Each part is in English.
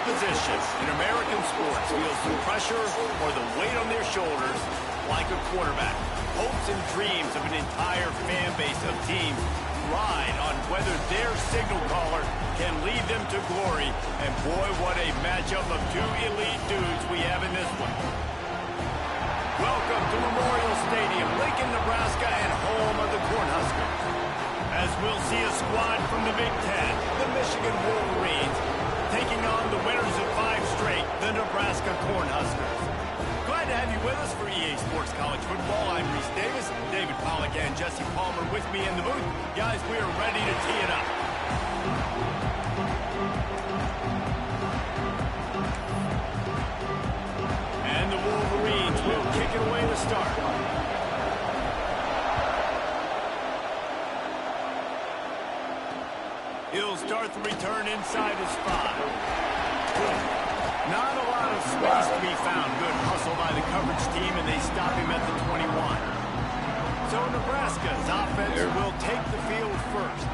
position in American sports feels the pressure or the weight on their shoulders like a quarterback. Hopes and dreams of an entire fan base of teams ride on whether their signal caller can lead them to glory. And boy, what a matchup of two elite dudes we have in this one. Welcome to Memorial Stadium, Lincoln, Nebraska, and home of the Cornhuskers. As we'll see a squad from the Big Ten, the Michigan Wolverines, taking on the winners of 5 straight, the Nebraska Cornhuskers. Glad to have you with us for EA Sports College Football. I'm Reese Davis, David Pollack, and Jesse Palmer with me in the booth. Guys, we are ready to tee it up. And the Wolverines will kick it away to start. He'll start the return inside his 5. Not a lot of space to be found. Good hustle by the coverage team, and they stop him at the 21. So Nebraska's offense will take the field first.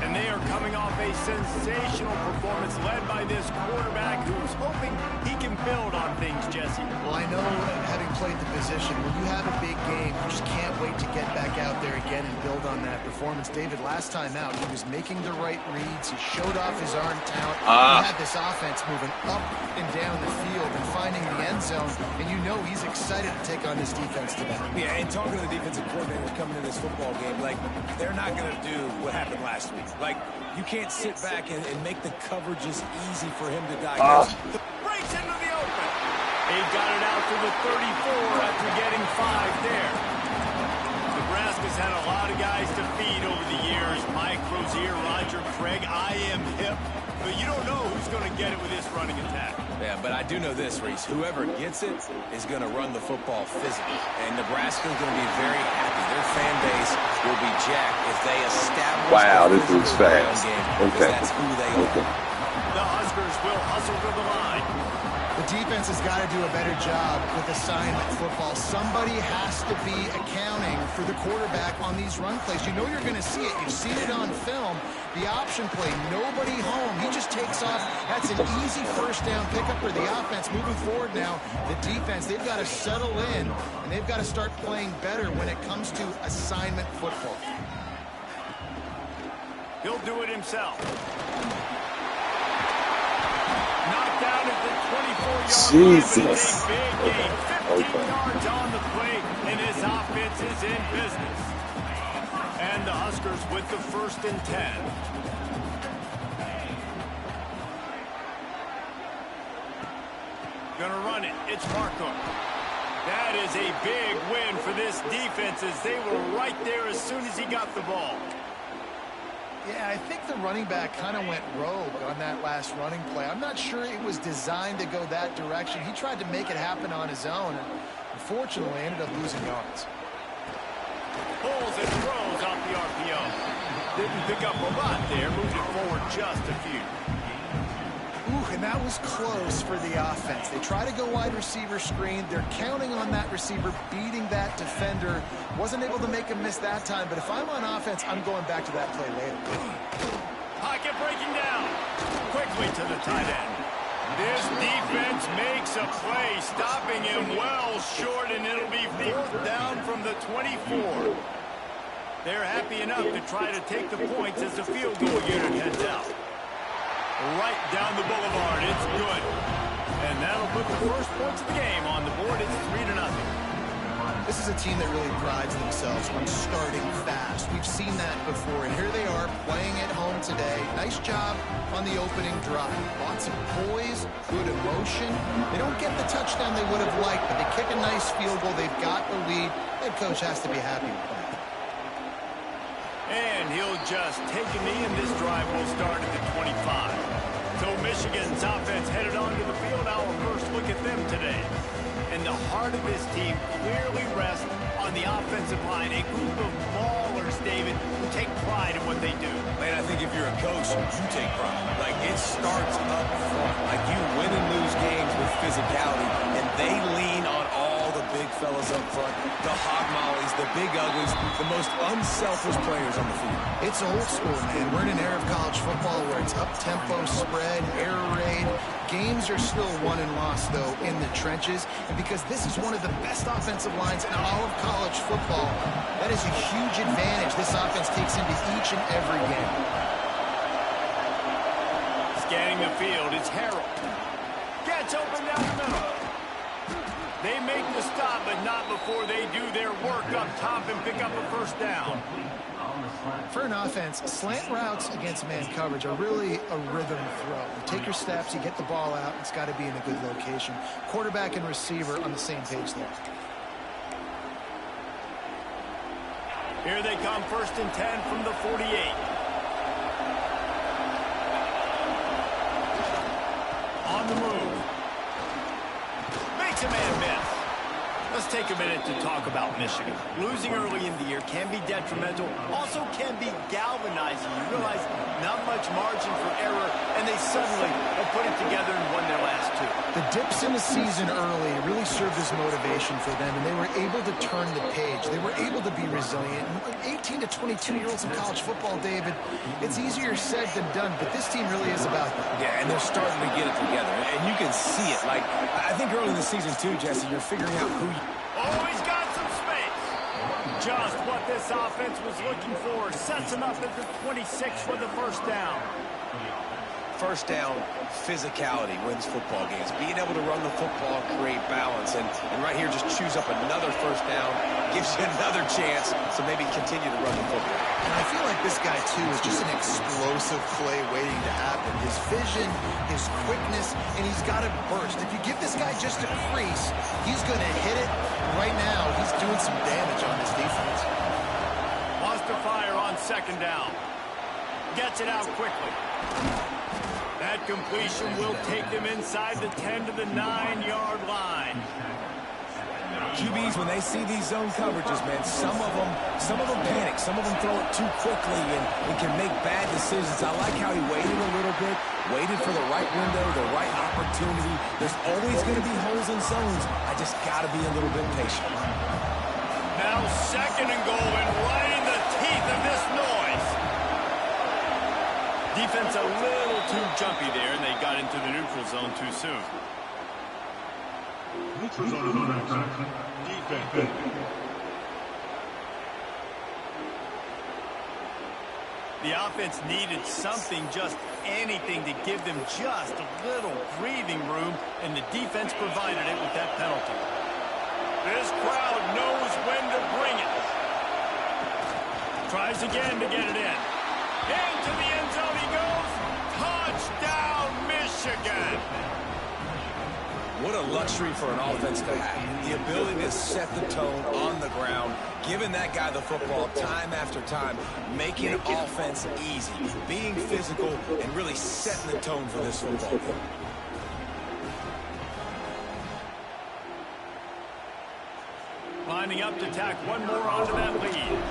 And they are coming off a sensational performance led by this quarterback who's hoping he can build on things, Jesse. Well, I know, having played the position, when you have a big game, you just can't wait to get back out there again and build on that performance. David, last time out, he was making the right reads. He showed off his arm talent. He had this offense moving up and down the field and finding the end zone. And you know he's excited to take on this defense today. Yeah, and talking to the defensive coordinator coming in this football game, like, they're not going to do what happened last week. Like, you can't sit back and make the coverages easy for him to diagnose. Breaks into the open. He got it out to the 34 after getting 5 there. Nebraska's had a lot of guys to feed over the years. Mike Rozier, Roger Craig, I am hip. But you don't know who's going to get it with this running attack. Yeah, but I do know this, Reese. Whoever gets it is going to run the football physically. And Nebraska's going to be very happy. Their fan base will be jacked if they establish this is fast. Okay. That's who they are. The Huskers will hustle to the line. The defense has got to do a better job with assignment football. Somebody has to be accounting for the quarterback on these run plays. You know you're going to see it. You've seen it on film. The option play, nobody home. He just takes off. That's an easy first down pickup for the offense. Moving forward now, the defense, they've got to settle in, and they've got to start playing better when it comes to assignment football. He'll do it himself. Knocked out at the 24-yard line, but it's a big gain. 15 yards on the play, and his offense is in business. And the Huskers with the 1st and 10. Gonna run it. It's Markham. That is a big win for this defense as they were right there as soon as he got the ball. Yeah, I think the running back kind of went rogue on that last running play. I'm not sure it was designed to go that direction. He tried to make it happen on his own, and unfortunately ended up losing yards. Pulls and throws off the RPO. Didn't pick up a lot there, moved it forward just a few. Ooh, and that was close for the offense. They try to go wide receiver screen. They're counting on that receiver beating that defender. Wasn't able to make a miss that time, but if I'm on offense, I'm going back to that play later. Pocket breaking down. Quickly to the tight end. This defense makes a play, stopping him well short, and it'll be 4th down from the 24. They're happy enough to try to take the points as the field goal unit heads out. Right down the boulevard, it's good. And that'll put the first points of the game on the board. It's 3-0. This is a team that really prides themselves on starting fast. We've seen that before, and here they are playing at home today. Nice job on the opening drive. Lots of poise, good emotion. They don't get the touchdown they would have liked, but they kick a nice field goal. They've got the lead. Head coach has to be happy with that. And he'll just take a knee, and this drive will start at the 25. So Michigan's offense headed onto the field. Our first look at them today. And the heart of this team clearly rests on the offensive line. A group of ballers, David, who take pride in what they do. Man, I think if you're a coach, you take pride. Like, it starts up front. Like, you win and lose games with physicality, and they lean on all the big big fellas up front, the hog mollies, the big uglies, the most unselfish players on the field. It's old school, man. We're in an era of college football where it's up-tempo, spread, air raid. Games are still won and lost, though, in the trenches. And because this is one of the best offensive lines in all of college football, that is a huge advantage this offense takes into each and every game. Scanning the field, it's Harold. Gets open down the middle. They make the stop, but not before they do their work up top and pick up a first down. For an offense, slant routes against man coverage are really a rhythm throw. You take your steps, you get the ball out, it's got to be in a good location. Quarterback and receiver on the same page there. Here they come, 1st and 10 from the 48. On the move. Makes a man miss. Let's take a minute to talk about Michigan. Losing early in the year can be detrimental, also can be galvanizing. You realize not much margin for error, and they suddenly have put it together and won their last two. The dips in the season early really served as motivation for them, and they were able to turn the page. They were able to be resilient. 18 to 22-year-olds in college football, David, it's easier said than done, but this team really is about that. Yeah, and they're starting to get it together, and you can see it. Like, I think early in the season, too, Jesse, you're figuring out who you... Oh, he's got some space. Just what this offense was looking for. Sets him up at the 26 for the first down. First down, physicality wins football games. Being able to run the football, create balance, and right here just choose up another first down, gives you another chance to maybe continue to run the football. And I feel like this guy, too, is just an explosive play waiting to happen. His vision, his quickness, and he's got to burst. If you give this guy just a crease, he's going to hit it. Right now, he's doing some damage on this defense. Wants to fire on 2nd down. Gets it out quickly. That completion will take them inside the 10 to the 9-yard line. QBs, when they see these zone coverages, man, some of them panic. Some of them throw it too quickly and can make bad decisions. I like how he waited a little bit, waited for the right window, the right opportunity. There's always going to be holes in zones. I just got to be a little bit patient. Now 2nd and goal, and right in the teeth of this noise. Defense a little too jumpy there, and they got into the neutral zone too soon. Neutral zone is on that time. Defense. The offense needed something, just anything, to give them just a little breathing room, and the defense provided it with that penalty. This crowd knows when to bring it. Tries again to get it in. Into the end zone he goes. Touchdown, Michigan. What a luxury for an offense to have. The ability to set the tone on the ground, giving that guy the football time after time, making offense easy, being physical, and really setting the tone for this football game. Lining up to tack one more onto that lead.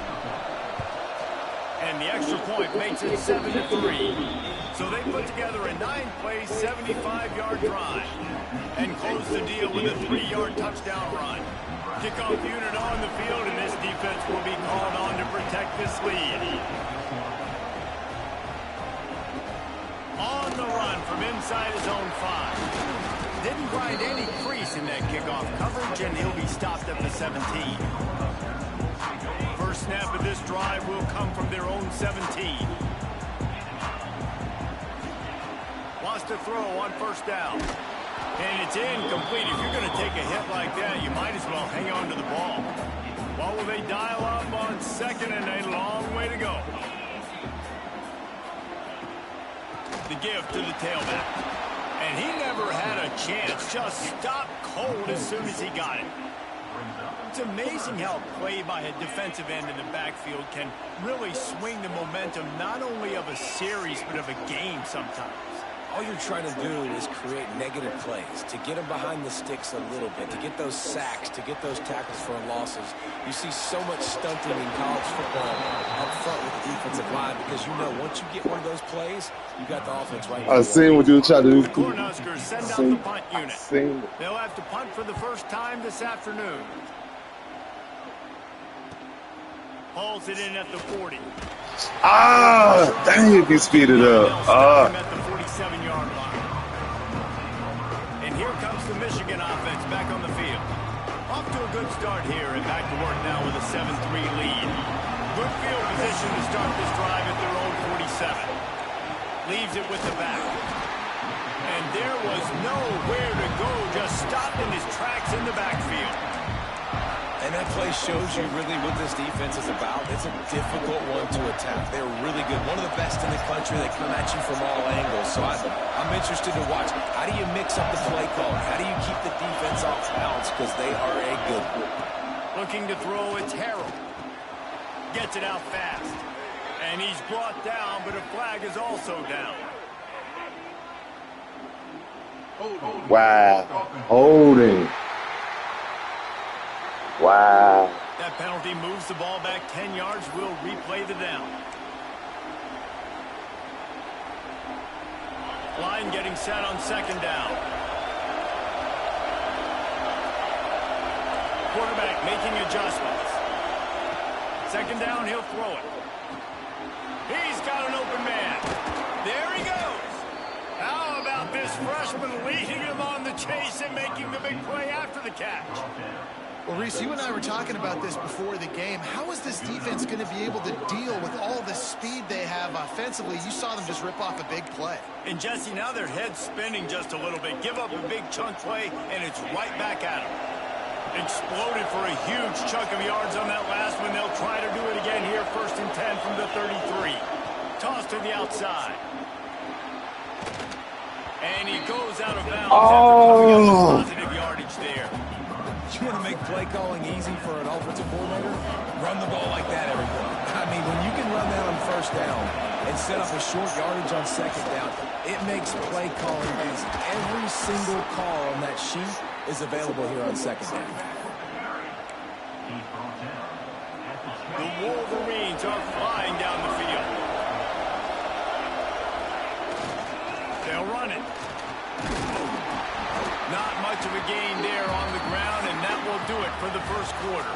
And the extra point makes it 7-3. So they put together a 9-play, 75-yard drive and close the deal with a 3-yard touchdown run. Kickoff unit on the field, and this defense will be called on to protect this lead. On the run from inside his own 5. Didn't find any crease in that kickoff coverage, and he'll be stopped at the 17. First snap of this drive will come from their own 17. Wants to throw on 1st down. And it's incomplete. If you're going to take a hit like that, you might as well hang on to the ball. What will they dial up on 2nd and a long way to go? The give to the tailback. And he never had a chance. Just stopped cold as soon as he got it. It's amazing how play by a defensive end in the backfield can really swing the momentum not only of a series but of a game sometimes. all you're trying to do is create negative plays, to get them behind the sticks a little bit, to get those sacks, to get those tackles for losses. You see so much stunting in college football up front with the defensive line because you know once you get one of those plays, you got the offense right. I seen what you were trying to do. The Cornhuskers send out the punt unit. They'll have to punt for the first time this afternoon. Hauls it in at the 40. Ah, dang, you can speed it up. At the 47-yard line. And here comes the Michigan offense back on the field. Off to a good start here and back to work now with a 7-3 lead. Good field position to start this drive at their own 47. Leaves it with the back. And there was nowhere to go, just stopped in his tracks in the backfield. And that play shows you really what this defense is about. It's a difficult one to attack. They're really good. One of the best in the country. They come at you from all angles. So I'm interested to watch. How do you mix up the play calling? How do you keep the defense off balance? Because they are a good one. Looking to throw, it's Harrell. Gets it out fast. And he's brought down, but a flag is also down. Wow. Holding. Wow. That penalty moves the ball back 10 yards. We'll replay the down. Line getting set on second down. Quarterback making adjustments. Second down, he'll throw it. He's got an open man. There he goes. How about this freshman leading him on the chase and making the big play after the catch? Well, Reese, you and I were talking about this before the game. How is this defense going to be able to deal with all the speed they have offensively? You saw them just rip off a big play. And, Jesse, now their head's spinning just a little bit. Give up a big chunk play, and it's right back at them. Exploded for a huge chunk of yards on that last one. They'll try to do it again here, 1st and 10 from the 33. Toss to the outside. And he goes out of bounds after positive yardage there. You want to make play calling easy for an offensive coordinator? Run the ball like that, everyone. I mean, when you can run that on first down and set up a short yardage on second down, it makes play calling easy. Every single call on that sheet is available here on second down. The Wolverines are flying down the field. They'll run it. Not much of a gain there on the ground, and that will do it for the first quarter.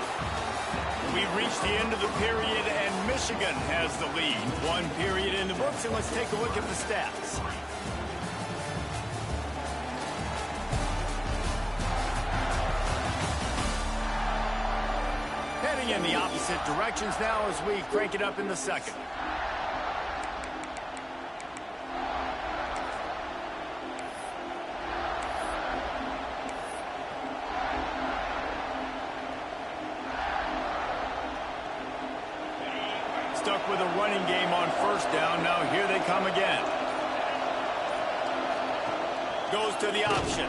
We've reached the end of the period, and Michigan has the lead. One period in the books, and let's take a look at the stats. Heading in the opposite directions now as we crank it up in the second. Stuck with a running game on first down. Now here they come again. Goes to the option.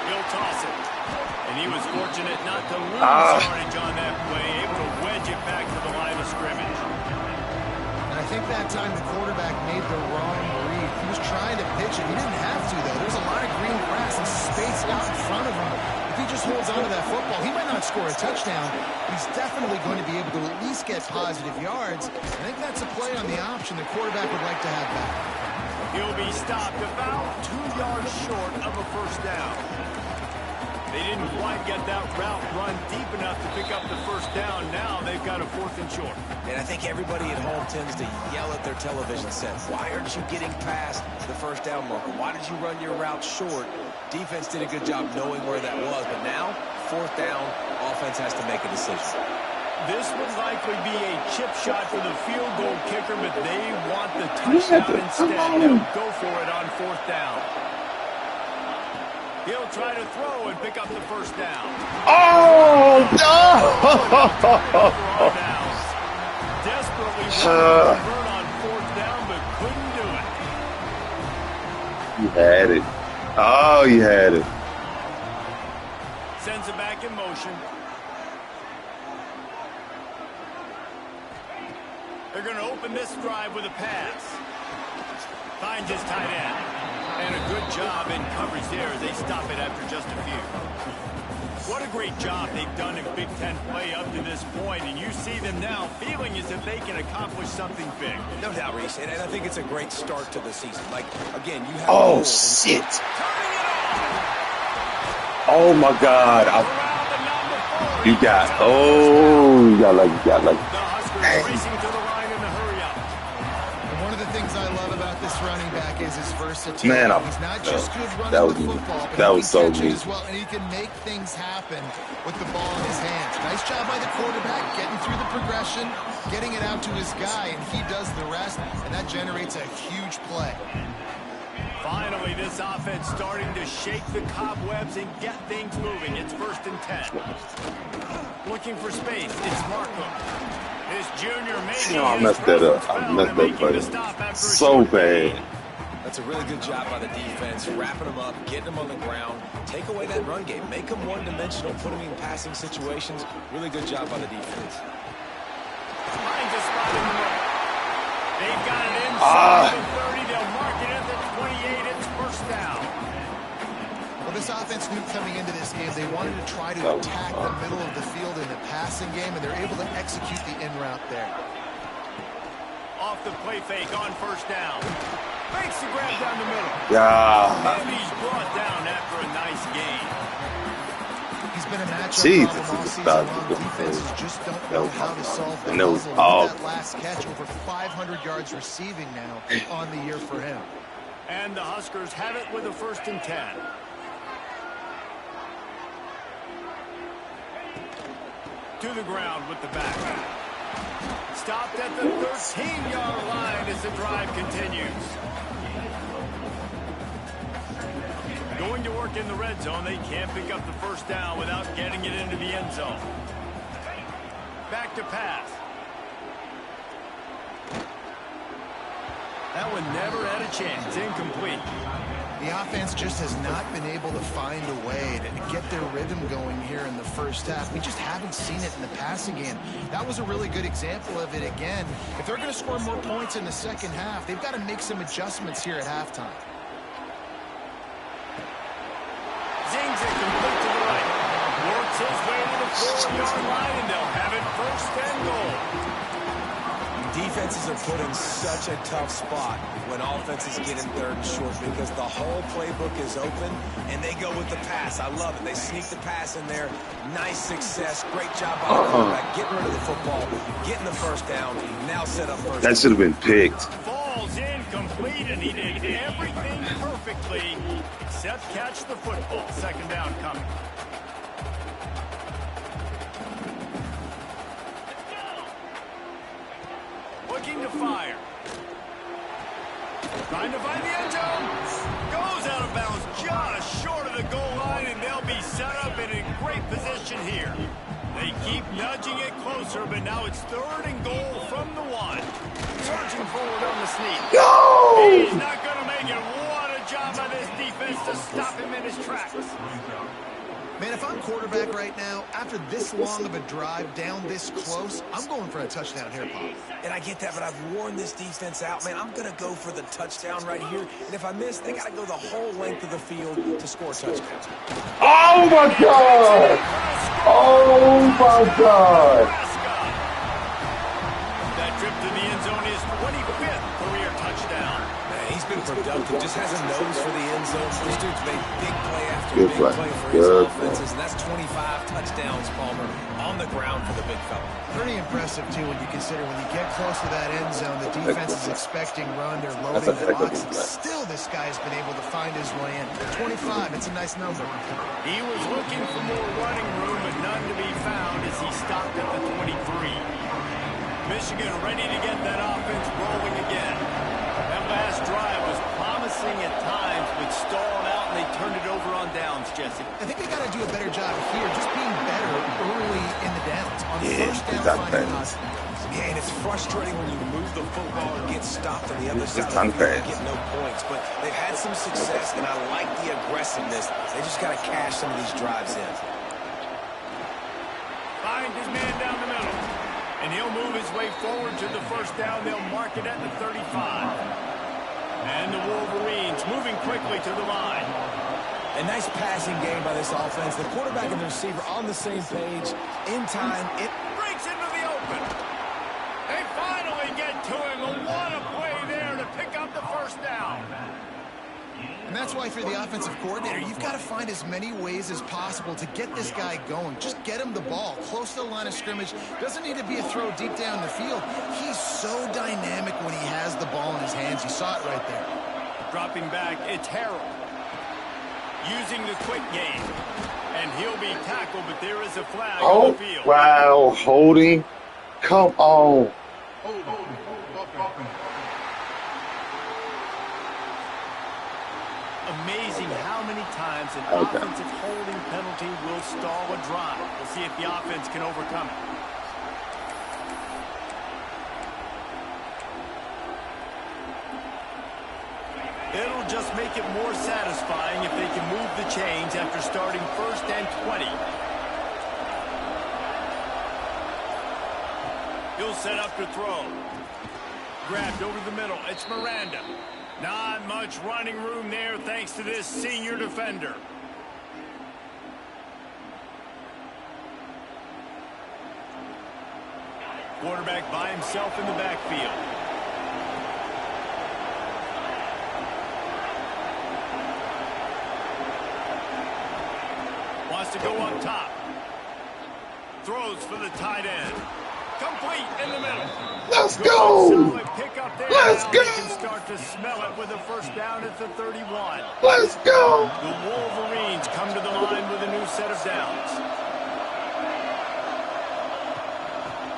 He'll toss it. And he was fortunate not to lose yardage on that play. Able to wedge it back to the line of scrimmage. And I think that time the quarterback made the wrong read. He was trying to pitch it. He didn't have to, though. There's a lot of green grass and space out in front of him. If he just holds on to that football, he might not score a touchdown. He's definitely going to be able to at least get positive yards. I think that's a play on the option the quarterback would like to have back. He'll be stopped about 2 yards short of a first down. They didn't quite get that route run deep enough to pick up the first down. Now they've got a 4th and short. And I think everybody at home tends to yell at their television set. Why aren't you getting past the first down marker? Why did you run your route short? Defense did a good job knowing where that was. But now, 4th down, offense has to make a decision. This would likely be a chip shot for the field goal kicker, but they want the touchdown instead. They'll go for it on 4th down. He'll try to throw and pick up the first down. Oh, no! Desperately wanted to convert on 4th down, but couldn't do it. You had it. Oh, you had it. Sends it back in motion. They're going to open this drive with a pass. Finds his tight end. And a good job in coverage there. They stop it after just a few. What a great job they've done in Big Ten play up to this point, and you see them now feeling as if they can accomplish something big. No doubt, Reese, and I think it's a great start to the season. Like, again, you have... Oh, shit. Oh, my God. You got like... The Huskers racing to the line in the hurry up. And one of the things I love about this running back is his versatility. Man, he's not just good running that was the football, but that he was can so catch it neat. as well, and he can make things happen with the ball in his hands. Nice job by the quarterback, getting through the progression, getting it out to his guy, and he does the rest, and that generates a huge play. Finally, this offense starting to shake the cobwebs and get things moving. It's 1st and 10. Looking for space. It's Markham. This junior making I messed that up. I messed that play so bad. That's a really good job by the defense, wrapping them up, getting them on the ground, take away that run game, make them one-dimensional, put them in passing situations. Really good job by the defense. Finds a spot in the middle. They've got it inside the 30. They'll mark it at the 28. It's 1st down. Well, this offense knew coming into this game they wanted to try to attack the middle of the field in the passing game, and they're able to execute the in route there. Off the play fake on 1st down. Makes the grab down the middle. Yeah. And he's brought down after a nice gain. He's been a matchup Jesus, problem all it's season about long. to Defenses just don't know how to solve the and it was puzzle. Look all- at that last catch, over 500 yards receiving now on the year for him. And the Huskers have it with a 1st and 10. To the ground with the back. Stopped at the 13-yard line as the drive continues. Going to work in the red zone. They can't pick up the 1st down without getting it into the end zone. Back to pass. That one never had a chance. Incomplete. The offense just has not been able to find a way to get their rhythm going here in the 1st half. We just haven't seen it in the passing game. That was a really good example of it again. If they're going to score more points in the 2nd half, they've got to make some adjustments here at halftime. Zings it complete to the right. Works his way to the 4-yard line, and they'll have it 1st and goal. Defenses are put in such a tough spot when offenses get in 3rd and short because the whole playbook is open and they go with the pass. I love it. They sneak the pass in there. Nice success. Great job by the quarterback getting rid of the football, getting the 1st down, now set up 1st. That should have been picked. Falls incomplete, and he did everything perfectly except catch the football. 2nd down coming. Looking to fire. Trying to find the end zone. Goes out of bounds just short of the goal line, and they'll be set up in a great position here. They keep nudging it closer, but now it's 3rd and goal from the 1. Surging forward on the sneak. He's not going to make it. What a job by this defense to stop him in his tracks. Man, if I'm quarterback right now, after this long of a drive down this close, I'm going for a touchdown here, Pop. And I get that, but I've worn this defense out, man. I'm going to go for the touchdown right here. And if I miss, they got to go the whole length of the field to score a touchdown. Oh, my God. Oh, my God. Nebraska. That trip to the end zone is 25th career touchdown. Man, he's been productive, just has a nose for the end zone. This dude's made big play after Good big play. play for his Good offenses, and that's 25 touchdowns, Palmer, on the ground for the big fella. Pretty impressive, too, when you consider when you get close to that end zone, the defense is expecting run, they're loading the box. Still, this guy's been able to find his way in. 25, it's a nice number. He was looking for more running room, but none to be found as he stopped at the 23. Michigan ready to get that offense rolling again. That last drive was promising at times, but stalled out, and they turned it over on downs, Jesse. I think they got to do a better job here, just being better early in the downs. On Yeah, 1st down, that's finding bad. us. Yeah, and it's frustrating when you move the football and get stopped on the other side of tongue the field and pads. get no points. But they've had some success, and I like the aggressiveness. They just got to cash some of these drives in. Find his man down the middle. And he'll move his way forward to the 1st down. They'll mark it at the 35. And the Wolverines moving quickly to the line. A nice passing game by this offense. The quarterback and the receiver on the same page. In time, it Breaks into the open. They finally get to him. And what a play there to pick up the first down. And that's why for the offensive coordinator, you've got to find as many ways as possible to get this guy going. Just get him the ball close to the line of scrimmage. Doesn't need to be a throw deep down the field. He's so dynamic when he has the ball in his hands. You saw it right there. Dropping back, it's Harold. Using the quick game. And he'll be tackled, but there is a flag on the field. Wow, holding. Come on. Amazing how many times an offensive holding penalty will stall a drive. We'll see if the offense can overcome it. It'll just make it more satisfying if they can move the chains after starting 1st and 20. He'll set up to throw. Grabbed over the middle. It's Miranda. Not much running room there thanks to this senior defender. Quarterback by himself in the backfield. Wants to go up top. Throws for the tight end. Complete in the middle. Let's go. Solid pick up there. Let's now go. they can start to smell it with a first down at the 31. Let's go. The Wolverines come to the line with a new set of downs.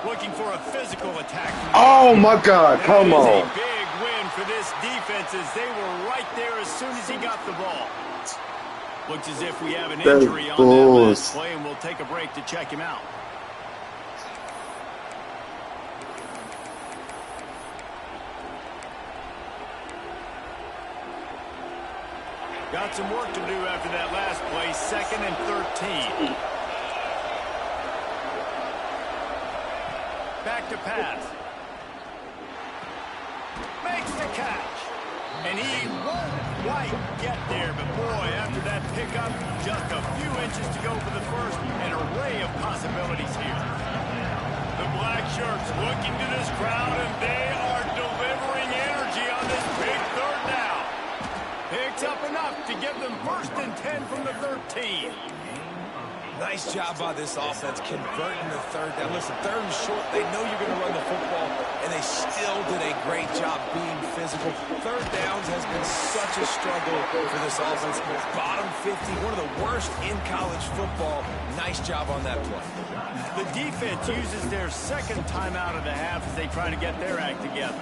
Looking for a physical attack. Oh, my God. Come That is on. a big win for this defense as they were right there as soon as he got the ball. Looks as if we have an That's injury on that last balls. play, and we'll take a break to check him out. Got some work to do after that last play, 2nd and 13. Back to pass. Makes the catch. And he won't quite get there, but boy, after that pickup, just a few inches to go for the first. An array of possibilities here. The black shirts looking to this crowd, and they are delivering energy on this big 3rd down. Picks up enough to give them 1st and 10 from the 13. Nice job by this offense converting the 3rd down. Listen, 3rd and short, they know you're going to run the football, and they still did a great job being physical. 3rd downs has been such a struggle for this offense. Bottom 50, one of the worst in college football. Nice job on that play. The defense uses their 2nd timeout of the half as they try to get their act together.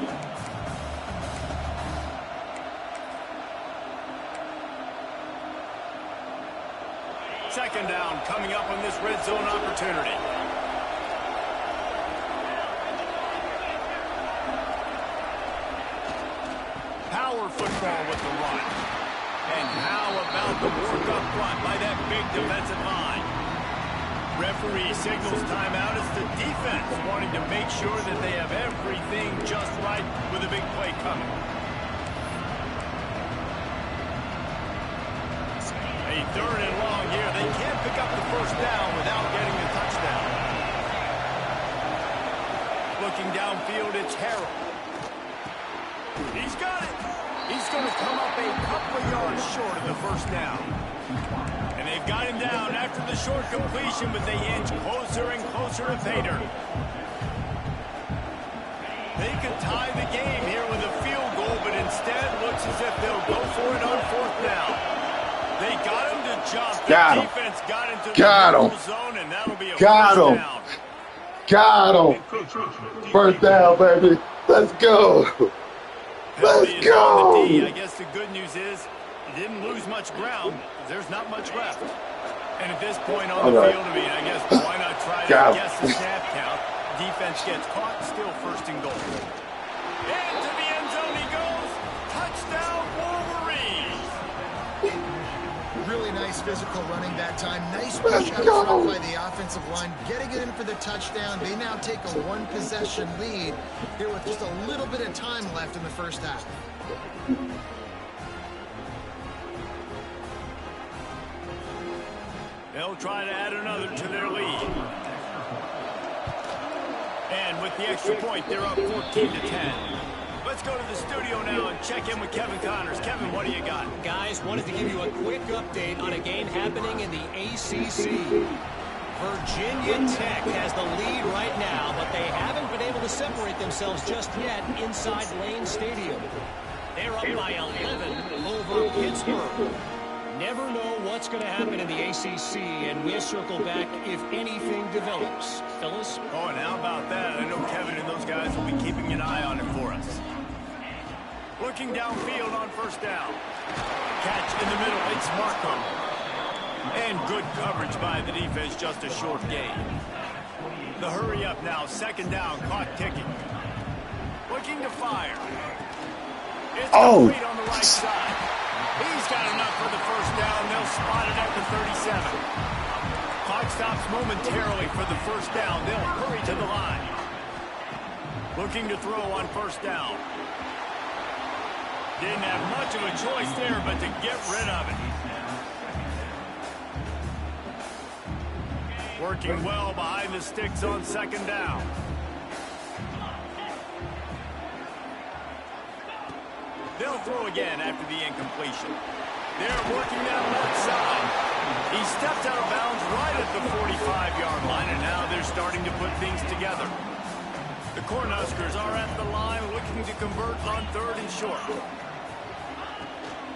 2nd down coming up on this red zone opportunity. Power football with the run. And how about the work up front by that big defensive line? Referee signals timeout as the defense wanting to make sure that they have everything just right with a big play coming. A 3rd and long here. They can't pick up the first down without getting the touchdown. Looking downfield, it's Harold. He's got it. He's going to come up a couple of yards short of the first down. And they've got him down after the short completion, but they inch closer and closer to pay dirt. They could tie the game here with a field goal, but instead looks as if they'll go for it on 4th down. They got him to jump. The defense got into the zone, and that'll be a first down. Got him. 1st down, baby. Let's go. Let's go. I guess the good news is he didn't lose much ground. There's not much left. And at this point on the field, I guess why not try to guess the snap count? Defense gets caught, still 1st and goal. Into the end zone he goes. Touchdown, Wolverines. Really nice physical running that time. Nice push out front by the offensive line, getting it in for the touchdown. They now take a one-possession lead here with just a little bit of time left in the first half. They'll try to add another to their lead. And with the extra point, they're up 14-10. Let's go to the studio now and check in with Kevin Connors. Kevin, what do you got? Guys, wanted to give you a quick update on a game happening in the ACC. Virginia Tech has the lead right now, but they haven't been able to separate themselves just yet inside Lane Stadium. They're up by 11 over Pittsburgh. Never know what's going to happen in the ACC, and we'll circle back if anything develops. Phyllis? Oh, and how about that? I know Kevin and those guys will be keeping an eye on it for us. Looking downfield on first down. Catch in the middle. It's Markham. And good coverage by the defense, just a short gain. The hurry up now. Second down. Clock ticking. Looking to fire. It's complete on the right side. He's got enough for the first down. They'll spot it at the 37. Clock stops momentarily for the first down. They'll hurry to the line. Looking to throw on first down. Didn't have much of a choice there, but to get rid of it. Working well behind the sticks on second down. They'll throw again after the incompletion. They're working that left side. He stepped out of bounds right at the 45-yard line, and now they're starting to put things together. The Cornhuskers are at the line looking to convert on third and short.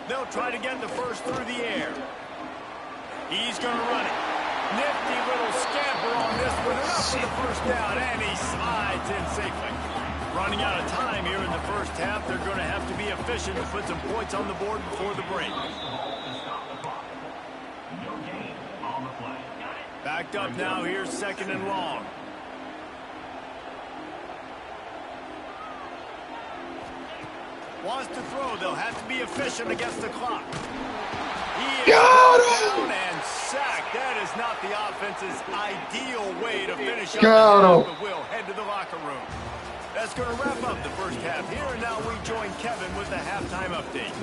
They'll try to get the first through the air. He's going to run it. Nifty little scamper on this one. Enough for the first down, and he slides in safely. Running out of time here in the first half. They're going to have to be efficient to put some points on the board before the break. Backed up now. Here's second and long. Wants to throw. They'll have to be efficient against the clock. He is down and sacked. That is not the offense's ideal way to finish up the half, but we'll head to the locker room. That's going to wrap up the first half here, and now we join Kevin with the halftime update.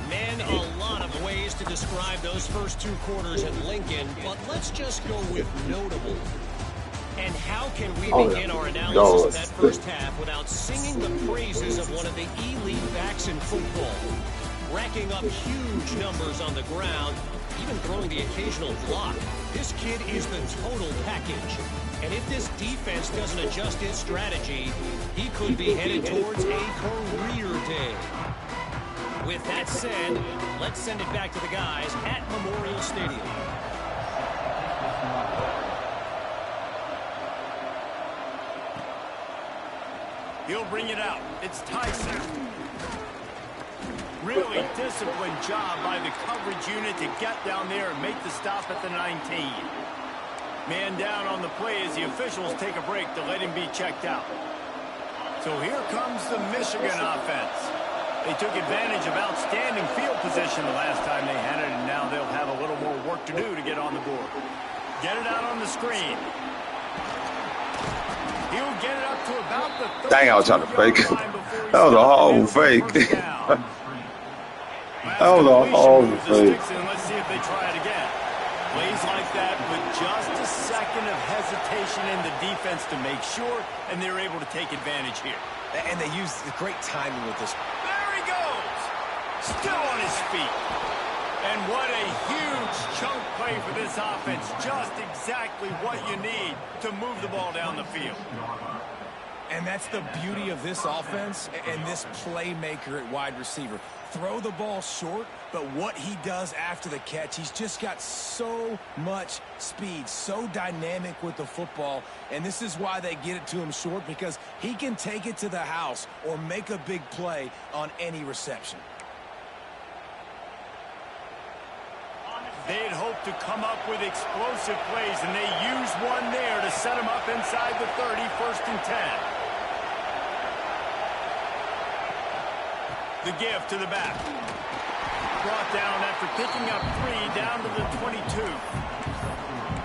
Man, a lot of ways to describe those first two quarters at Lincoln, but let's just go with notable. And how can we begin our analysis of that first half without singing the praises of one of the elite backs in football? Racking up huge numbers on the ground, even throwing the occasional block. This kid is the total package. And if this defense doesn't adjust its strategy, he could be headed towards a career day. With that said, let's send it back to the guys at Memorial Stadium. He'll bring it out. It's Tyson. Really disciplined job by the coverage unit to get down there and make the stop at the 19. Man down on the play as the officials take a break to let him be checked out. So here comes the Michigan offense. They took advantage of outstanding field position the last time they had it, and now they'll have a little more work to do to get on the board. Get it out on the screen. He'll get it up to about the Dang, I was trying to fake. That was a horrible fake. That was a horrible fake. Let's see if they try it again. Plays like that with just a second of hesitation in the defense to make sure, and they're able to take advantage here. And they used great timing with this. There he goes. Still on his feet. And what a huge chunk play for this offense. Just exactly what you need to move the ball down the field. And that's the beauty of this offense and this playmaker at wide receiver. Throw the ball short, but what he does after the catch, he's just got so much speed, so dynamic with the football. And this is why they get it to him short, because he can take it to the house or make a big play on any reception. They'd hoped to come up with explosive plays, and they used one there to set them up inside the 30, 1st and 10. The give to the back. Brought down after picking up 3 down to the 22.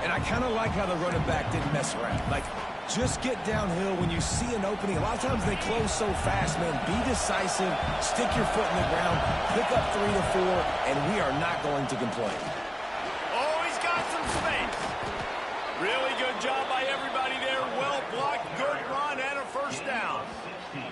And I kind of like how the running back didn't mess around. Like, just get downhill when you see an opening. A lot of times they close so fast, man. Be decisive, stick your foot in the ground, pick up 3 to 4, and we are not going to complain. Oh, he's got some space. Really good job by everybody there. Well blocked, good run, and a first down.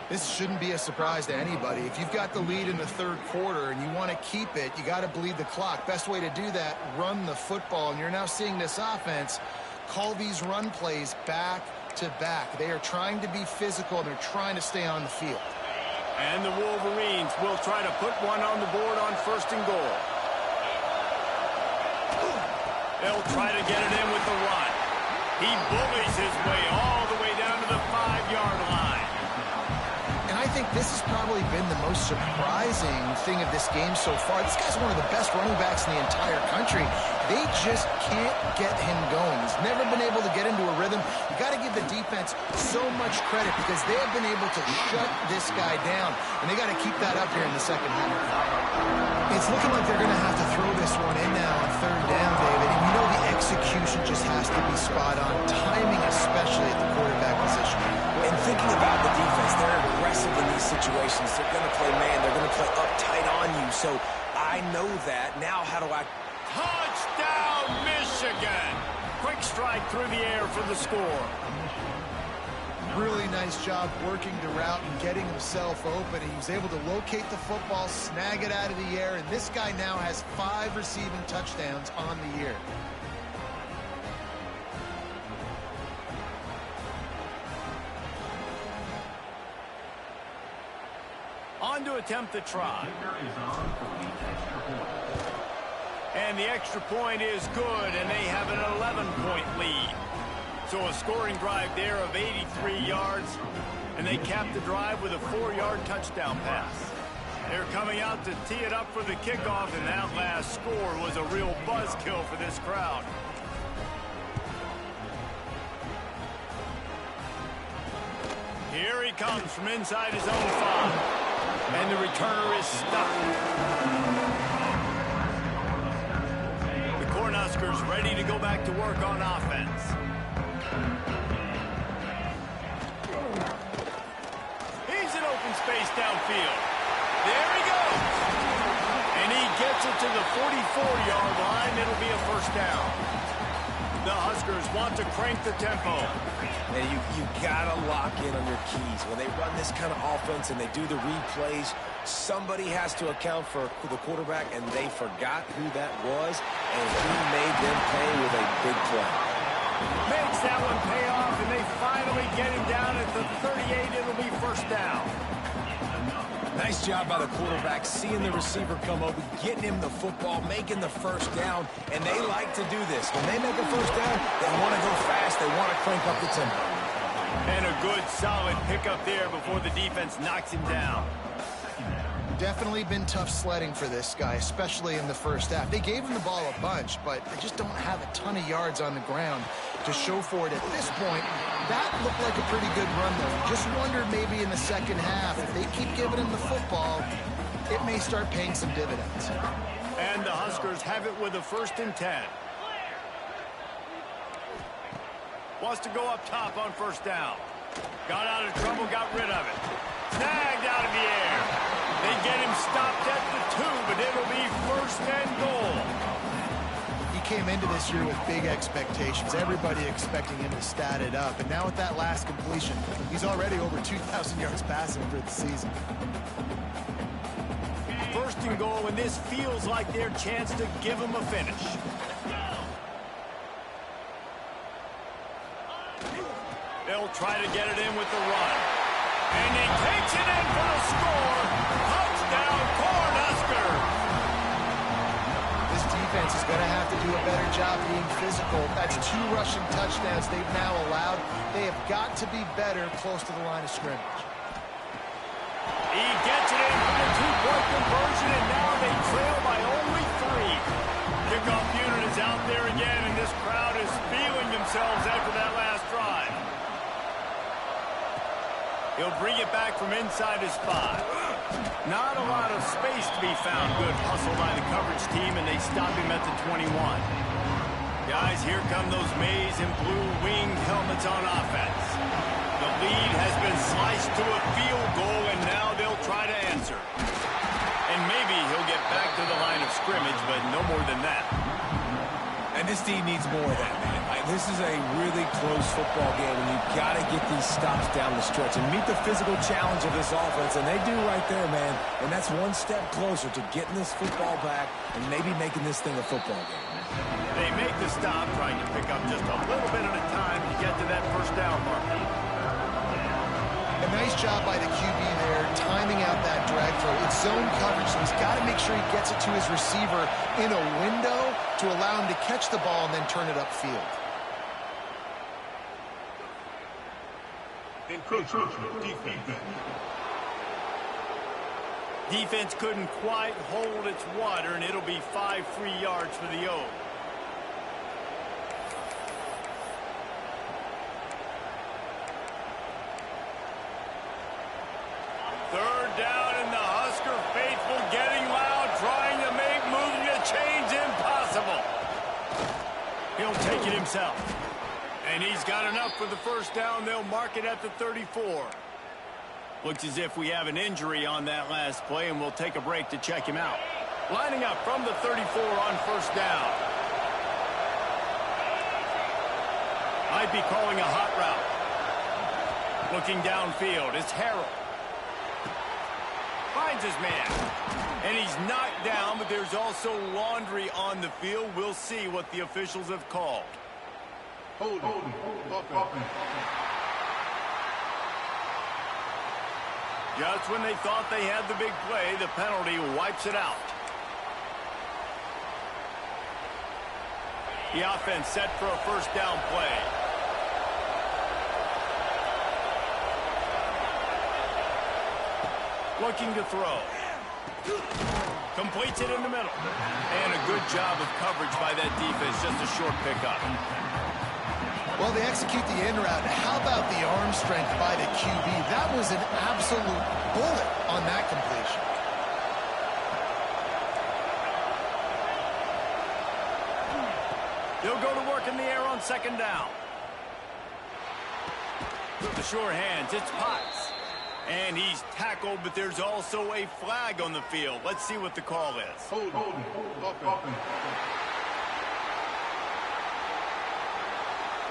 This shouldn't be a surprise to anybody. If you've got the lead in the third quarter and you want to keep it, you got to bleed the clock. Best way to do that, run the football. And you're now seeing this offense call these run plays back to back. They are trying to be physical, and they're trying to stay on the field. And the Wolverines will try to put one on the board on 1st and goal. They'll try to get it in with the run. He bullies his way all the way down to the 5-yard line. And I think this has probably been the most surprising thing of this game so far. This guy's one of the best running backs in the entire country. They just can't get him going. He's never been able to get into a rhythm. You got to give the defense so much credit because they have been able to shut this guy down, and they got to keep that up here in the second half. It's looking like they're going to have to throw this one in now on 3rd down, David. And you know the execution just has to be spot on, timing especially at the quarterback position. And thinking about the defense, they're aggressive in these situations. They're going to play man. They're going to play uptight on you. So I know that. Now how do I... Touchdown, Michigan! Quick strike through the air for the score. Really nice job working the route and getting himself open. He was able to locate the football, snag it out of the air, and this guy now has 5 receiving touchdowns on the year. On to attempt the try. And the extra point is good, and they have an 11-point lead. So a scoring drive there of 83 yards, and they cap the drive with a 4-yard touchdown pass. They're coming out to tee it up for the kickoff, and that last score was a real buzzkill for this crowd. Here he comes from inside his own 5, and the returner is stuck. Cornhuskers ready to go back to work on offense. He's in open space downfield. There he goes. And he gets it to the 44-yard line. It'll be a first down. The Huskers want to crank the tempo. Man, you got to lock in on your keys. When they run this kind of offense and they do the replays, somebody has to account for the quarterback, and they forgot who that was, and he made them pay with a big play. Makes that one pay off, and they finally get him down at the 38. It'll be first down. Nice job by the quarterback, seeing the receiver come over, getting him the football, making the first down, and they like to do this. When they make a first down, they want to go fast, they want to crank up the tempo. And a good, solid pickup there before the defense knocks him down. Definitely been tough sledding for this guy, especially in the first half. They gave him the ball a bunch, but they just don't have a ton of yards on the ground to show for it at this point. That looked like a pretty good run, though. Just wondered maybe in the second half, if they keep giving him the football, it may start paying some dividends. And the Huskers have it with a 1st and 10. Wants to go up top on first down. Got out of trouble, got rid of it. Snagged out of the air. They get him stopped at the 2, but it'll be 1st and goal. He came into this year with big expectations. Everybody expecting him to stat it up. And now with that last completion, he's already over 2,000 yards passing for the season. 1st and goal, and this feels like their chance to give him a finish. They'll try to get it in with the run. And he takes it in for the score. Touchdown, Cornhuskers. This defense is going to have to do a better job being physical. That's 2 rushing touchdowns they've now allowed. They have got to be better close to the line of scrimmage. He gets it in for the 2-point conversion, and now they trail by only 3. Kickoff unit is out there again, and this crowd is feeling themselves after that last drive. He'll bring it back from inside his 5. Not a lot of space to be found. Good hustle by the coverage team, and they stop him at the 21. Guys, here come those maize and blue winged helmets on offense. The lead has been sliced to a field goal, and now they'll try to answer. And maybe he'll get back to the line of scrimmage, but no more than that. And this team needs more of that, man. This is a really close football game, and you've got to get these stops down the stretch and meet the physical challenge of this offense, and they do right there, man. And that's one step closer to getting this football back and maybe making this thing a football game. They make the stop, trying to pick up just a little bit at a time to get to that first down marker. A nice job by the QB there, timing out that drag throw. It's zone coverage, so he's got to make sure he gets it to his receiver in a window to allow him to catch the ball and then turn it upfield. Encroachment, defense. Defense couldn't quite hold its water, and it'll be 5 free yards for the O. Third down, and the Husker faithful getting loud, trying to make moving the chains impossible. He'll take it himself. And he's got enough for the first down. They'll mark it at the 34. Looks as if we have an injury on that last play, and we'll take a break to check him out. Lining up from the 34 on first down. Might be calling a hot route. Looking downfield, it's Harrell. Finds his man. And he's knocked down, but there's also laundry on the field. We'll see what the officials have called. Hold. Just when they thought they had the big play, the penalty wipes it out. The offense set for a first down play. Looking to throw. Completes it in the middle. And a good job of coverage by that defense. Just a short pickup. Well, they execute the in route. How about the arm strength by the QB? That was an absolute bullet on that completion. They'll go to work in the air on second down. The sure hands, it's Potts. And he's tackled, but there's also a flag on the field. Let's see what the call is. Hold.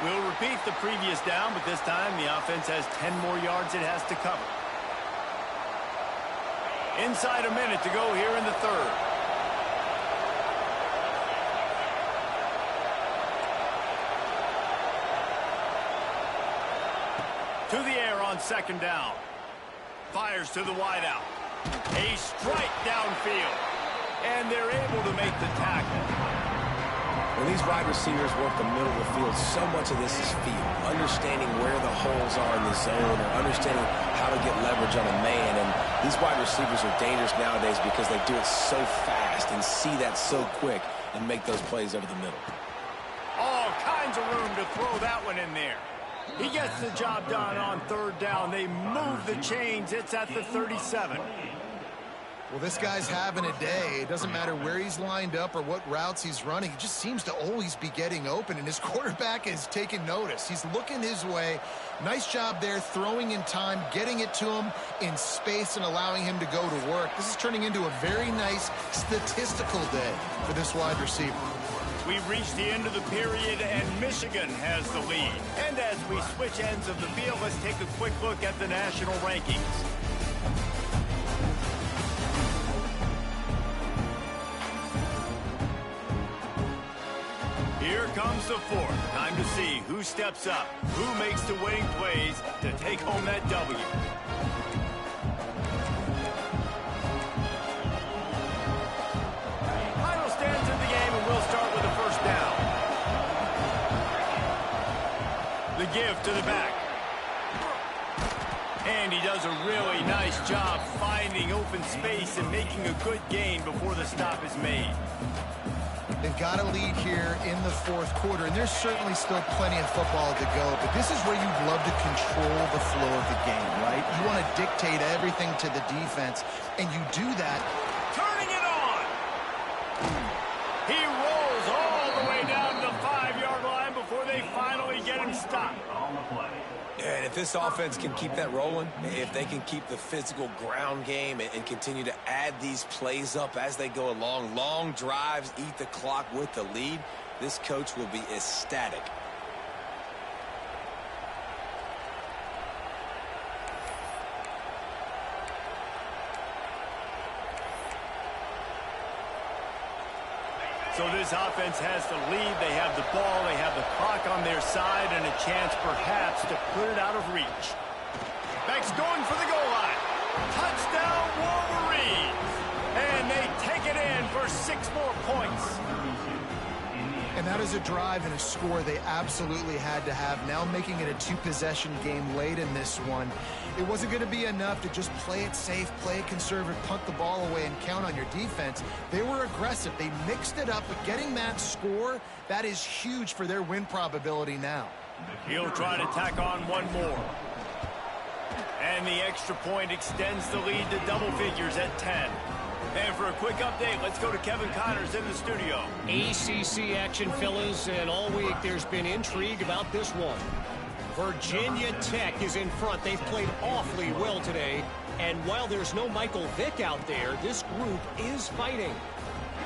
We'll repeat the previous down, but this time the offense has 10 more yards it has to cover. Inside a minute to go here in the third. To the air on second down. Fires to the wideout. A strike downfield. And they're able to make the tackle. When these wide receivers work the middle of the field, so much of this is feel. Understanding where the holes are in the zone or understanding how to get leverage on a man. And these wide receivers are dangerous nowadays because they do it so fast and see that so quick and make those plays over the middle. All kinds of room to throw that one in there. He gets the job done on third down. They move the chains. It's at the 37. Well, this guy's having a day. It doesn't matter where he's lined up or what routes he's running. He just seems to always be getting open, and his quarterback is taking notice. He's looking his way. Nice job there, throwing in time, getting it to him in space and allowing him to go to work. This is turning into a very nice statistical day for this wide receiver. We've reached the end of the period, and Michigan has the lead. And as we switch ends of the field, let's take a quick look at the national rankings. Here comes the fourth. Time to see who steps up, who makes the winning plays to take home that W. Final stands in the game, and we'll start with the first down. The give to the back. And he does a really nice job finding open space and making a good gain before the stop is made. They've got a lead here in the fourth quarter, and there's certainly still plenty of football to go, but this is where you'd love to control the flow of the game, right? You want to dictate everything to the defense, and you do that. Turning it on. He rolls all the way down to the 5-yard line before they finally get him stopped. And if this offense can keep that rolling, if they can keep the physical ground game and continue to add these plays up as they go along, long drives, eat the clock with the lead, this coach will be ecstatic. So this offense has the lead. They have the ball. They have the clock on their side and a chance perhaps to put it out of reach. Beck's going for the goal line. Touchdown, Wolverines. And they take it in for 6 more points. And that is a drive and a score they absolutely had to have. Now making it a 2-possession game late in this one. It wasn't going to be enough to just play it safe, play it conservative, punt the ball away, and count on your defense. They were aggressive. They mixed it up, but getting that score, that is huge for their win probability now. He'll try to tack on one more. And the extra point extends the lead to double figures at 10. And for a quick update, let's go to Kevin Connors in the studio. ACC action, fellas, and all week there's been intrigue about this one. Virginia Tech is in front. They've played awfully well today. And while there's no Michael Vick out there, this group is fighting.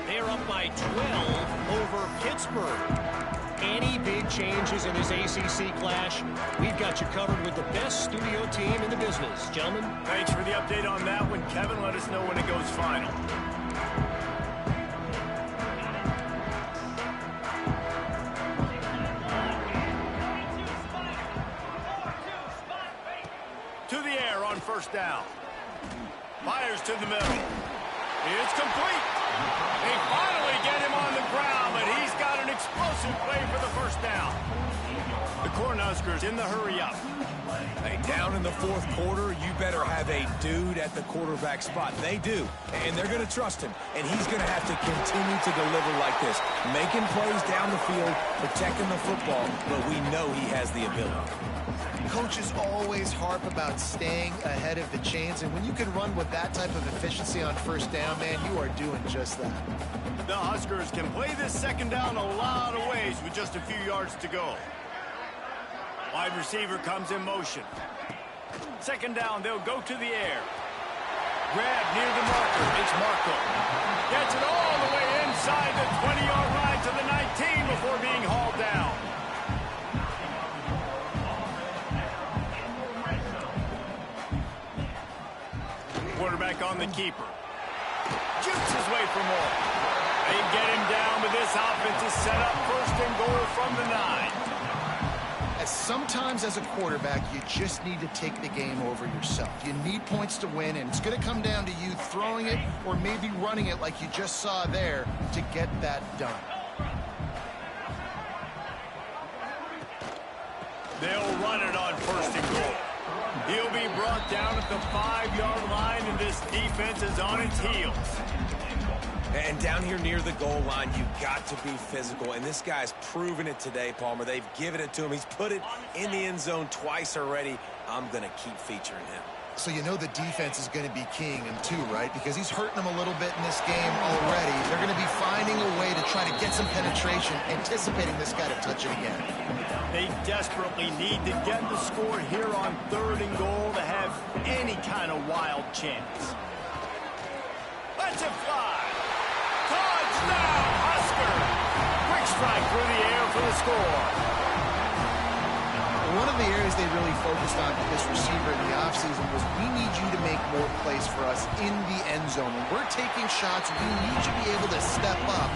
They're up by 12 over Pittsburgh. Any big changes in this ACC clash, we've got you covered with the best studio team in the business. Gentlemen. Thanks for the update on that one, Kevin. Let us know when it goes final. To the air on first down. Fires to the middle. It's complete. They finally get him on the ground, but he's got an explosive play for the first down. The Cornhuskers in the hurry up. Hey, down in the fourth quarter, you better have a dude at the quarterback spot. They do, and they're going to trust him, and he's going to have to continue to deliver like this, making plays down the field, protecting the football, but we know he has the ability. Coaches always harp about staying ahead of the chains, and when you can run with that type of efficiency on first down, man, you are doing just that. The Huskers can play this second down a lot of ways with just a few yards to go. Wide receiver comes in motion. Second down, they'll go to the air. Grab near the marker. It's Marco. Gets it all the way inside the 20-yard line to the 19 before being hauled down. Quarterback on the keeper. Jukes his way for more. They get him down, but this offense is set up first and goal from the 9. Sometimes as a quarterback, you just need to take the game over yourself. You need points to win, and it's going to come down to you throwing it or maybe running it like you just saw there to get that done. They'll run it on first and goal. He'll be brought down at the 5-yard line, and this defense is on its heels. And down here near the goal line, you've got to be physical. And this guy's proven it today, Palmer. They've given it to him. He's put it in the end zone twice already. I'm going to keep featuring him. So you know the defense is going to be keying him too, right? Because he's hurting them a little bit in this game already. They're going to be finding a way to try to get some penetration, anticipating this guy to touch it again. They desperately need to get the score here on third and goal to have any kind of wild chance. Let's it fly. Touchdown, Husker! Quick strike through the air for the score. One of the areas they really focused on with this receiver in the offseason was we need you to make more plays for us in the end zone. When we're taking shots, we need you to be able to step up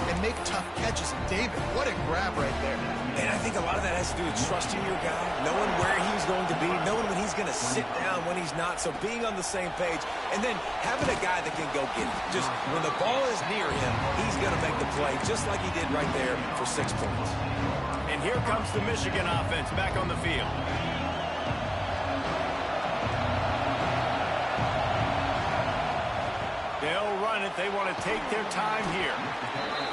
and make tough catches. And David, what a grab right there. And I think a lot of that has to do with trusting your guy, knowing where he's going to be, knowing when he's going to sit down, when he's not. So being on the same page, and then having a guy that can go get it. Just when the ball is near him, he's going to make the play, just like he did right there for 6 points. And here comes the Michigan offense back on the field. They'll run it. They want to take their time here.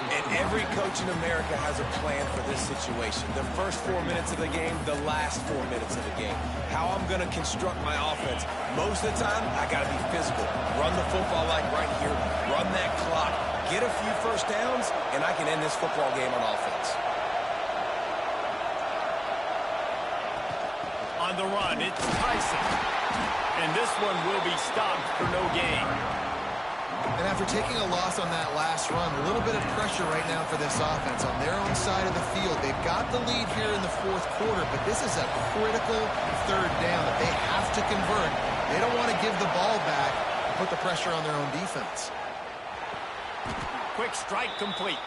And every coach in America has a plan for this situation. The first 4 minutes of the game, the last 4 minutes of the game. How I'm going to construct my offense. Most of the time, I got to be physical. Run the football like right here. Run that clock. Get a few first downs, and I can end this football game on offense. On the run, it's Tyson. And this one will be stopped for no gain. And after taking a loss on that last run, a little bit of pressure right now for this offense on their own side of the field. They've got the lead here in the fourth quarter, but this is a critical third down that they have to convert. They don't want to give the ball back and put the pressure on their own defense. Quick strike complete.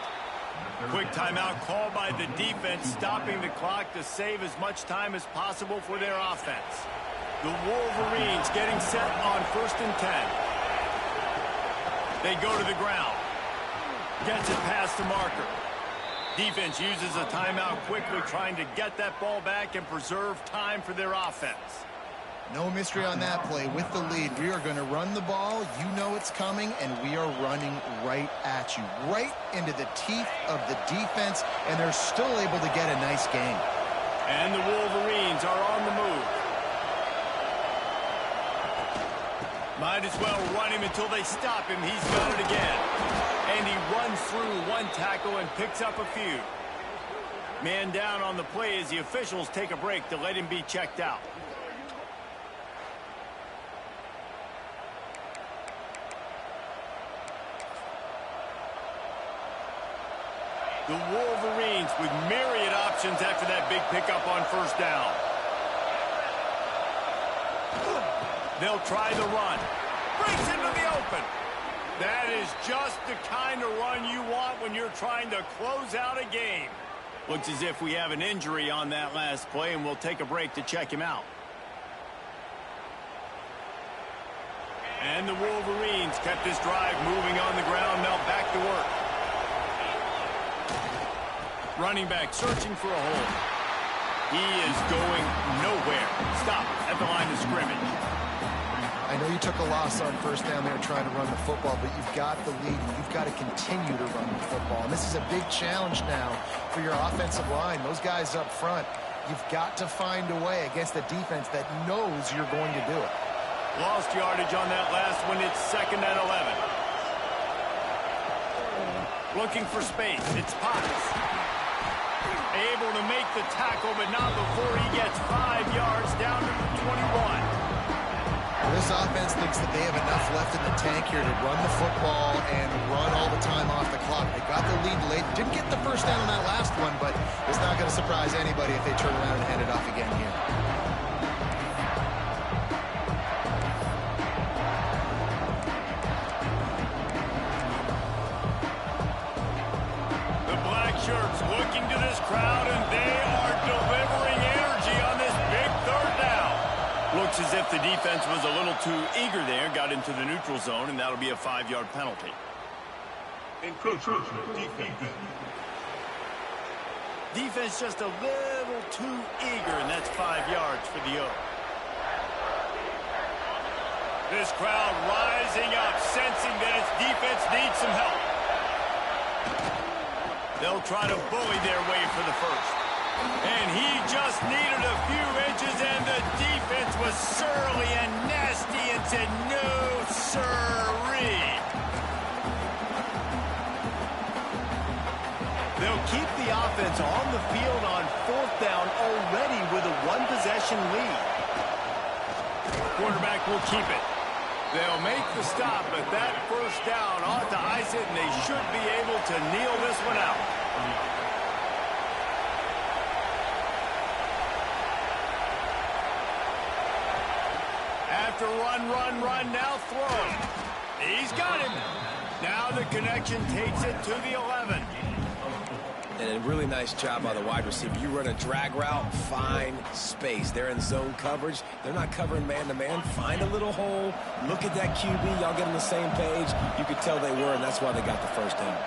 Quick timeout called by the defense, stopping the clock to save as much time as possible for their offense. The Wolverines getting set on 1st and 10. They go to the ground. Gets it past the marker. Defense uses a timeout quickly, trying to get that ball back and preserve time for their offense. No mystery on that play. With the lead, we are going to run the ball. You know it's coming, and we are running right at you, right into the teeth of the defense, and they're still able to get a nice gain. And the Wolverines are on the move. Might as well run him until they stop him. He's got it again. And he runs through one tackle and picks up a few. Man down on the play as the officials take a break to let him be checked out. The Wolverines with myriad options after that big pickup on 1st down. They'll try the run. Breaks into the open. That is just the kind of run you want when you're trying to close out a game. Looks as if we have an injury on that last play, and we'll take a break to check him out. And the Wolverines kept this drive moving on the ground. Now back to work. Running back searching for a hole. He is going nowhere. Stop at the line of scrimmage. I know you took a loss on 1st down there trying to run the football, but you've got the lead, and you've got to continue to run the football. And this is a big challenge now for your offensive line. Those guys up front, you've got to find a way against a defense that knows you're going to do it. Lost yardage on that last one. It's 2nd and 11. Looking for space. It's Potts. Able to make the tackle, but not before he gets 5 yards down to the 21. This offense thinks that they have enough left in the tank here to run the football and run all the time off the clock. They got the lead late. Didn't get the 1st down on that last one, but it's not going to surprise anybody if they turn around and hand it off again here. The black shirts looking to this crowd, and they are delivering energy on this big 3rd down. Looks as if the defense was a little too eager there, got into the neutral zone, and that'll be a 5-yard penalty. Encroachment defense. Defense just a little too eager, and that's 5 yards for the O. This crowd rising up, sensing that its defense needs some help. They'll try to bully their way for the 1st. And he just needed a few inches, and the defense was surly and nasty and said, no, sirree. They'll keep the offense on the field on 4th down already with a 1-possession lead. Quarterback will keep it. They'll make the stop, but that 1st down ought to ice it, and they should be able to kneel this one out. After run, now throwing. He's got him. Now the connection takes it to the 11. And a really nice job by the wide receiver. You run a drag route, find space. They're in zone coverage. They're not covering man-to-man. Find a little hole. Look at that QB. Y'all get on the same page. You could tell they were, and that's why they got the 1st down.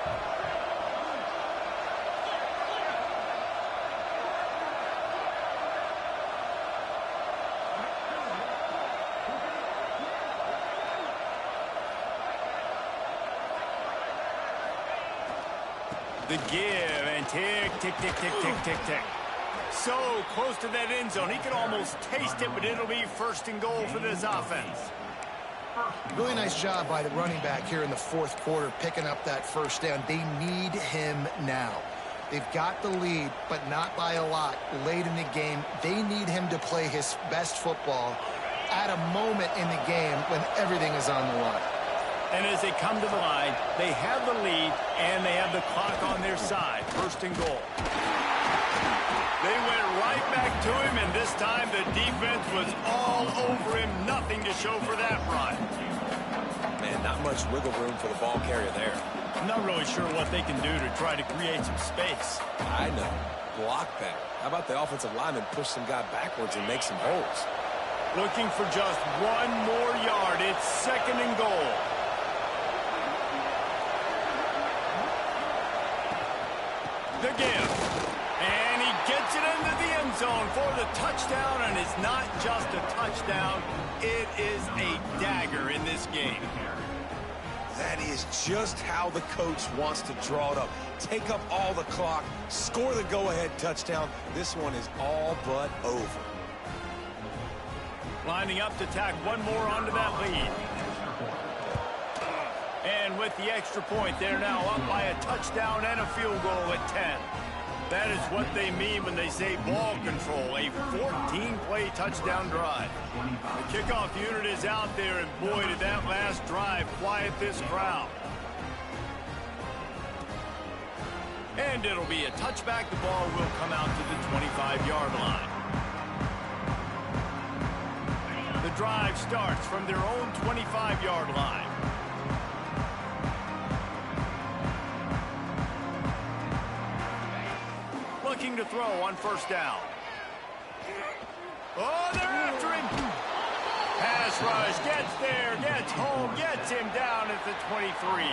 The give and tick, tick, tick, tick, tick, tick, tick. So close to that end zone. He can almost taste it, but it'll be first and goal for this offense. Really nice job by the running back here in the fourth quarter, picking up that first down. They need him now. They've got the lead, but not by a lot late in the game. They need him to play his best football at a moment in the game when everything is on the line. And as they come to the line, they have the lead, and they have the clock on their side. First and goal. They went right back to him, and this time the defense was all over him. Nothing to show for that run. Man, not much wiggle room for the ball carrier there. I'm not really sure what they can do to try to create some space. I know. Block that. How about the offensive lineman push some guy backwards and make some holes? Looking for just one more yard. It's second and goal. The give. And he gets it into the end zone for the touchdown, and it's not just a touchdown. It is a dagger in this game. That is just how the coach wants to draw it up. Take up all the clock, score the go-ahead touchdown. This one is all but over. Lining up to tack one more onto that lead. And with the extra point, they're now up by a touchdown and a field goal at 10. That is what they mean when they say ball control, a 14-play touchdown drive. The kickoff unit is out there, and boy, did that last drive quiet this crowd. And it'll be a touchback. The ball will come out to the 25-yard line. The drive starts from their own 25-yard line. Looking to throw on first down. Oh, they're after him. Pass rush, gets there, gets home, gets him down at the 23.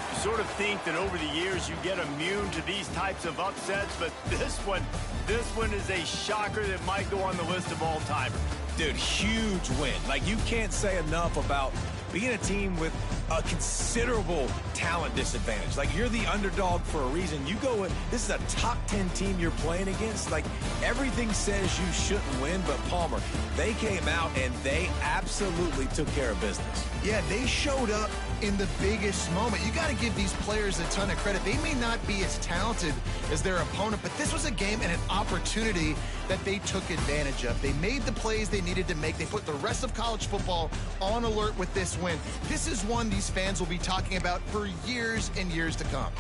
You sort of think that over the years you get immune to these types of upsets, but this one is a shocker that might go on the list of all-timers. Dude, huge win. Like, you can't say enough about being a team with a considerable talent disadvantage. Like, you're the underdog for a reason. You go with, this is a top 10 team you're playing against. Like, everything says you shouldn't win, but Palmer, they came out and they absolutely took care of business. Yeah, they showed up in the biggest moment. You got to give these players a ton of credit. They may not be as talented as their opponent, but this was a game and an opportunity that they took advantage of. They made the plays they needed to make. They put the rest of college football on alert with this win. This is one these fans will be talking about for years and years to come.